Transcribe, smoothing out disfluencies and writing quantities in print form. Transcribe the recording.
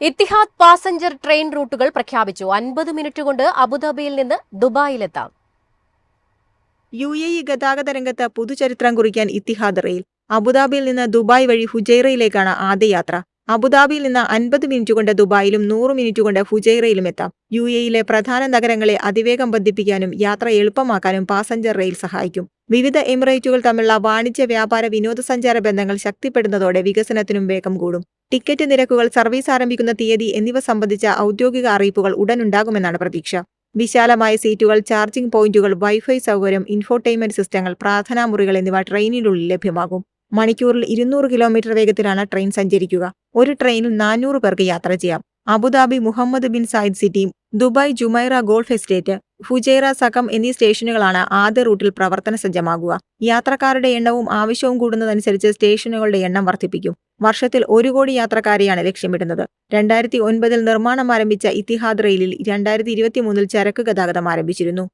Ittihad passenger train റൂട്ടുകൾ പ്രഖ്യാപിച്ചു. 50 minute കൊണ്ട് അബുദാബിയിൽ നിന്ന് ദുബായിലെത്താം. UAE ഗതാഗത രംഗത്ത് പുതുചരിത്രം കുറിക്കാൻ ഇത്തിഹാദ് റെയിൽ. അബുദാബിയിൽ നിന്ന് ദുബായ് വഴി ഫുജൈറയിലേക്കാണ് ആദ്യ യാത്ര. അബുദാബിയിൽ നിന്ന് 50 മിനിറ്റ് കൊണ്ട് ദുബായിലും 100 മിനിറ്റ് കൊണ്ട് ഫുജൈറയിലും എത്താം. UAEയിലെ പ്രധാന നഗരങ്ങളെ അതിവേഗം ബന്ധിപ്പിക്കാനും യാത്ര എളുപ്പമാക്കാനും പാസഞ്ചർ റെയിൽ സഹായിക്കും. വിവിധ എമിറേറ്റുകൾ തമ്മിലുള്ള വാണിജ്യ, വ്യാപാര, വിനോദസഞ്ചാര ബന്ധങ്ങൾ ശക്തിപ്പെടുന്നതോടെ വികസനത്തിനും വേഗം കൂടും. ടിക്കറ്റ് നിരക്കുകൾ, സർവീസ് ആരംഭിക്കുന്ന തീയതി എന്നിവ സംബന്ധിച്ച ഔദ്യോഗിക അറിയിപ്പുകൾ ഉടനുണ്ടാകുമെന്നാണ് പ്രതീക്ഷ. വിശാലമായ സീറ്റുകൾ, ചാർജിംഗ് പോയിന്റുകൾ, വൈഫൈ സൗകര്യം, ഇൻഫോർടൈൻമെന്റ് സിസ്റ്റങ്ങൾ, പ്രാർത്ഥനാ മുറികൾ എന്നിവ ട്രെയിനിനുള്ളിൽ ലഭ്യമാകും. മണിക്കൂറിൽ 200 കിലോമീറ്റർ വേഗത്തിലാണ് ട്രെയിൻ സഞ്ചരിക്കുക. ഒരു ട്രെയിനിൽ 400 പേർക്ക് യാത്ര ചെയ്യാം. Abu Dhabi Mohammed bin Zayed city, Dubai Jumeirah golf estate, Fujairah സകം എന്നീ സ്റ്റേഷനുകളാണ് ആദ്യ റൂട്ടിൽ പ്രവർത്തന സജ്ജമാകുക. യാത്രക്കാരുടെ എണ്ണവും ആവശ്യവും കൂടുന്നതനുസരിച്ച് സ്റ്റേഷനുകളുടെ എണ്ണം വർദ്ധിപ്പിക്കും. വർഷത്തിൽ 1 കോടി യാത്രക്കാരെയാണ് ലക്ഷ്യമിടുന്നത്. 2009 നിർമ്മാണം ആരംഭിച്ച ഇത്തിഹാദ് റെയിലിൽ 2023 ചരക്ക് ഗതാഗതം ആരംഭിച്ചിരുന്നു.